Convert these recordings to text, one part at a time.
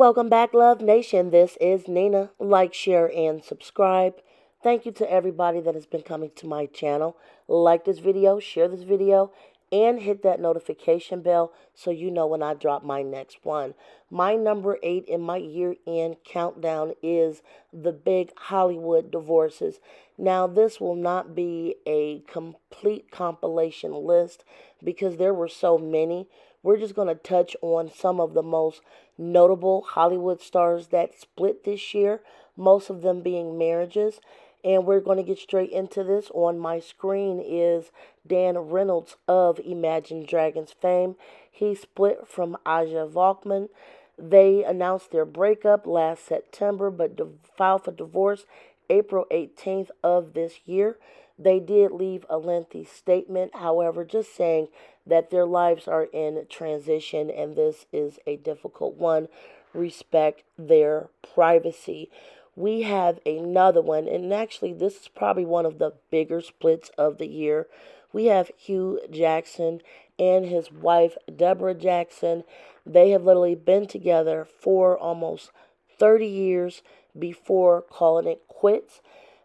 Welcome back, Love Nation. This is Nina. Like, share, and subscribe. Thank you to everybody that has been coming to my channel. Like this video, share this video, and hit that notification bell so you know when I drop my next one. My number 8 in my year-end countdown is the big Hollywood divorces. Now, this will not be a complete compilation list because there were so many. We're just going to touch on some of the most notable Hollywood stars that split this year, most of them being marriages. And we're going to get straight into this. On my screen is Dan Reynolds of Imagine Dragons fame. He split from Aja Volkman. They announced their breakup last September, but filed for divorce April 18th of this year. They did leave a lengthy statement, however, just saying that their lives are in transition and this is a difficult one. Respect their privacy. We have another one, and actually, this is probably one of the bigger splits of the year. We have Hugh Jackson and his wife, Deborah Jackson. They have literally been together for almost 30 years before calling it quits.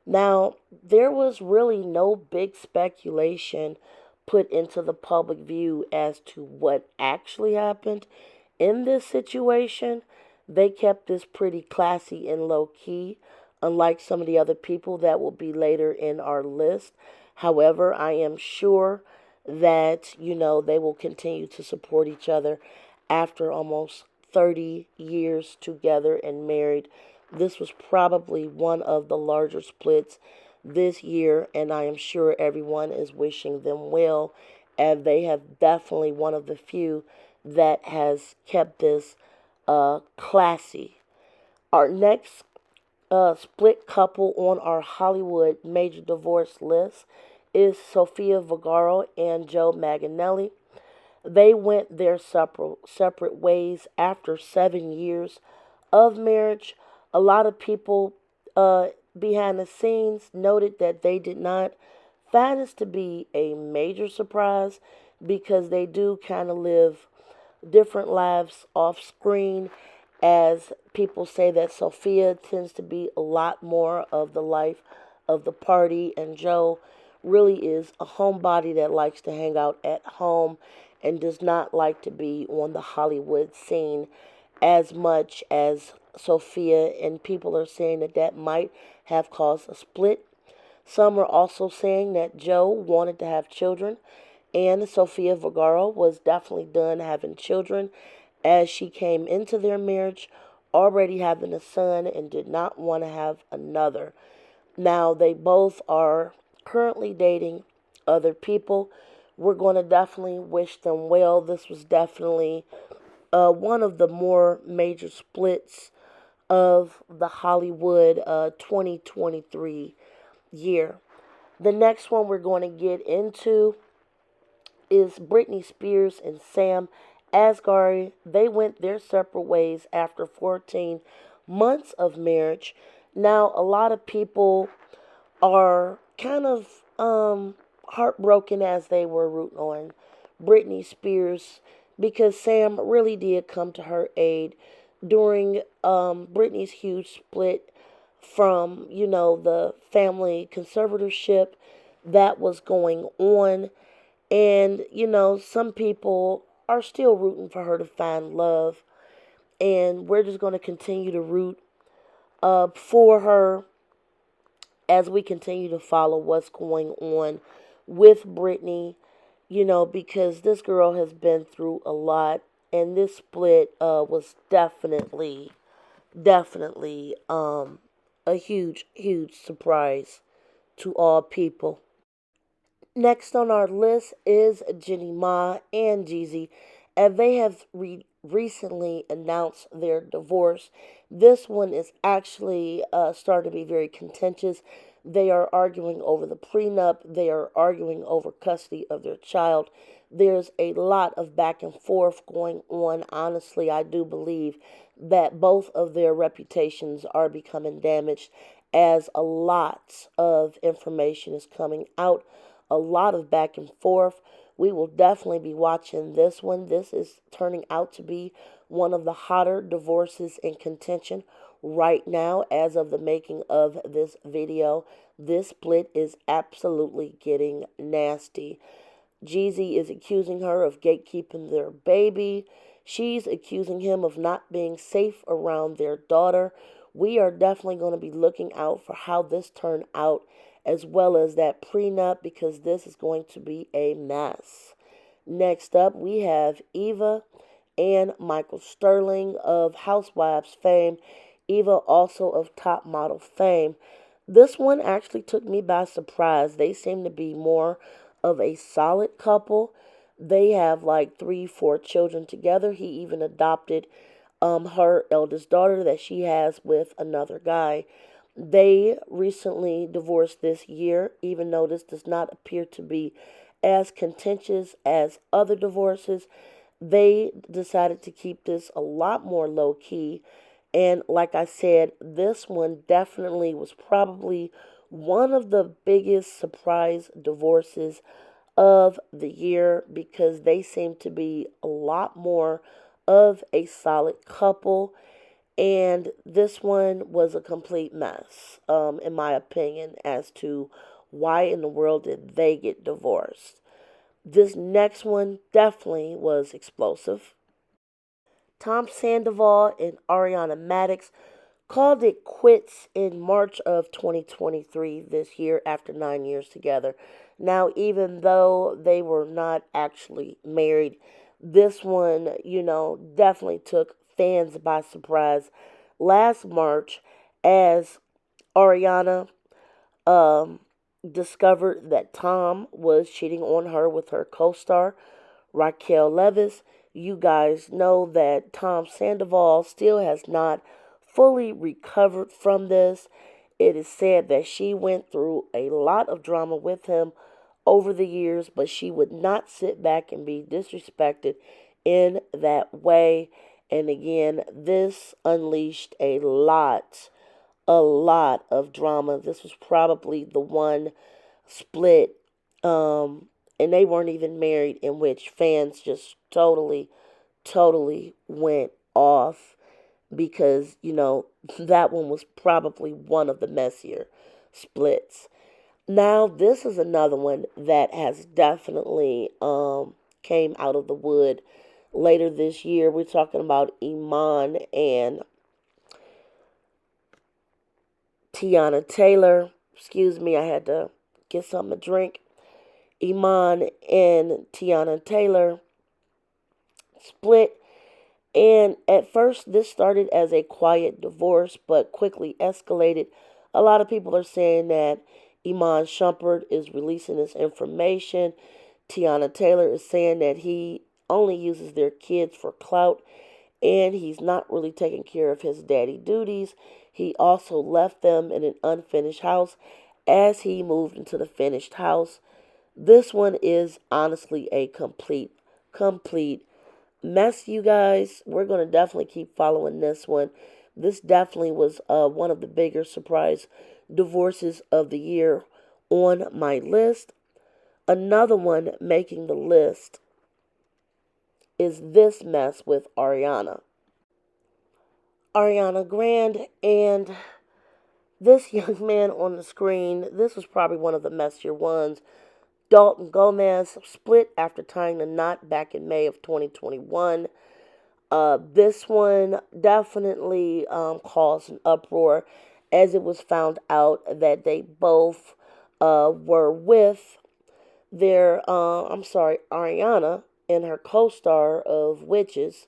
Now, there was really no big speculation put into the public view as to what actually happened in this situation. They kept this pretty classy and low key, unlike some of the other people that will be later in our list. However, I am sure that, they will continue to support each other after almost 30 years together and married. This was probably one of the larger splits this year, and I am sure everyone is wishing them well, and they have definitely one of the few that has kept this classy. Our next split couple on our Hollywood major divorce list is Sofia Vergara and Joe Manganiello. They went their separate ways after 7 years of marriage. A lot of people behind the scenes noted that they did not find this to be a major surprise because they do kind of live different lives off screen, as people say that Sophia tends to be a lot more of the life of the party, and Joe really is a homebody that likes to hang out at home and does not like to be on the Hollywood scene as much as Sophia, and people are saying that that might have caused a split. Some are also saying that Joe wanted to have children, and Sofia Vergara was definitely done having children as she came into their marriage already having a son and did not want to have another. Now, they both are currently dating other people. We're going to definitely wish them well. This was definitely one of the more major splits of the Hollywood 2023 year. The next one we're going to get into is Britney Spears and Sam Asghari. They went their separate ways after 14 months of marriage. Now, a lot of people are kind of heartbroken as they were rooting on Britney Spears because Sam really did come to her aid during Britney's huge split from, the family conservatorship that was going on. And, some people are still rooting for her to find love. And we're just going to continue to root for her as we continue to follow what's going on with Britney, because this girl has been through a lot. And this split was definitely a huge, huge surprise to all people. Next on our list is Jenny Ma and Jeezy, and they have recently announced their divorce. This one is actually starting to be very contentious. They are arguing over the prenup. They are arguing over custody of their child. There's a lot of back and forth going on. Honestly, I do believe that both of their reputations are becoming damaged as a lot of information is coming out a lot of back and forth. We will definitely be watching this one. This is turning out to be one of the hotter divorces in contention right now as of the making of this video. This split is absolutely getting nasty. Jeezy is accusing her of gatekeeping their baby. She's accusing him of not being safe around their daughter. We are definitely going to be looking out for how this turned out, as well as that prenup, because this is going to be a mess. Next up, we have Eva and Michael Sterling of Housewives fame, Eva also of Top Model fame. This one actually took me by surprise. They seem to be more of a solid couple. They have like 3, 4 children together. He even adopted her eldest daughter that she has with another guy. They recently divorced this year, even though this does not appear to be as contentious as other divorces. They decided to keep this a lot more low key. And like I said, this one definitely was probably one of the biggest surprise divorces of the year, because they seem to be a lot more of a solid couple. And this one was a complete mess, in my opinion, as to why in the world did they get divorced. This next one definitely was explosive. Tom Sandoval and Ariana Madix called it quits in March of 2023 this year after 9 years together. Now, even though they were not actually married, this one, definitely took fans by surprise last March as Ariana um, discovered that Tom was cheating on her with her co star, Raquel Leviss. You guys know that Tom Sandoval still has not fully recovered from this. It is said that she went through a lot of drama with him over the years, but she would not sit back and be disrespected in that way. And again, this unleashed a lot of drama. This was probably the one split, and they weren't even married, in which fans just totally went off, because, that one was probably one of the messier splits. Now, this is another one that has definitely came out of the wood later this year. We're talking about Iman and Tiana Taylor. Excuse me, I had to get something to drink. Iman and Tiana Taylor split. And at first, this started as a quiet divorce, but quickly escalated. A lot of people are saying that Iman Shumpert is releasing this information. Tiana Taylor is saying that he only uses their kids for clout, and he's not really taking care of his daddy duties. He also left them in an unfinished house as he moved into the finished house. This one is honestly a complete mess, you guys. We're going to definitely keep following this one. This definitely was one of the bigger surprise divorces of the year on my list. Another one making the list is this mess with Ariana Grande and this young man on the screen. This was probably one of the messier ones. Dalton Gomez split after tying the knot back in May of 2021. This one definitely caused an uproar, as it was found out that they both were with Ariana and her co-star of Witches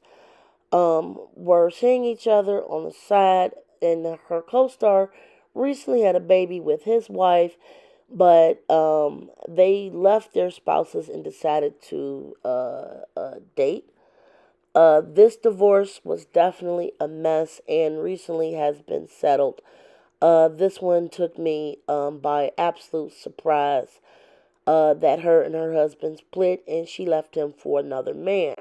were seeing each other on the side, and her co-star recently had a baby with his wife, but they left their spouses and decided to date. This divorce was definitely a mess and recently has been settled. This one took me by absolute surprise, that her and her husband split and she left him for another man.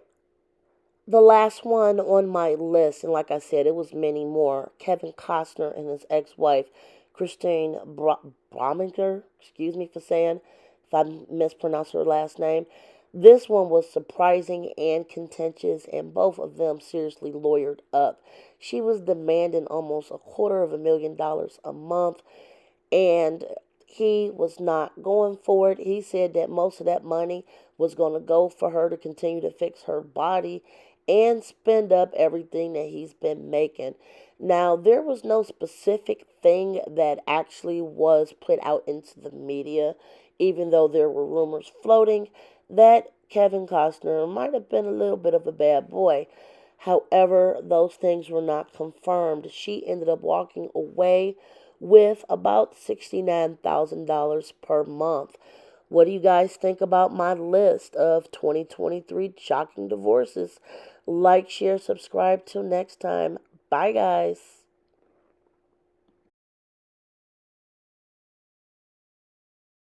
The last one on my list, and like I said, it was many more. Kevin Costner and his ex-wife, Christine Brominger, excuse me for saying if I mispronounce her last name. This one was surprising and contentious, and both of them seriously lawyered up. She was demanding almost $250,000 a month, and he was not going for it. He said that most of that money was going to go for her to continue to fix her body and spend up everything that he's been making. Now, there was no specific thing that actually was put out into the media, even though there were rumors floating that Kevin Costner might have been a little bit of a bad boy. However, those things were not confirmed. She ended up walking away with about $69,000 per month. What do you guys think about my list of 2023 shocking divorces? Like, share, subscribe. Till next time. Bye, guys.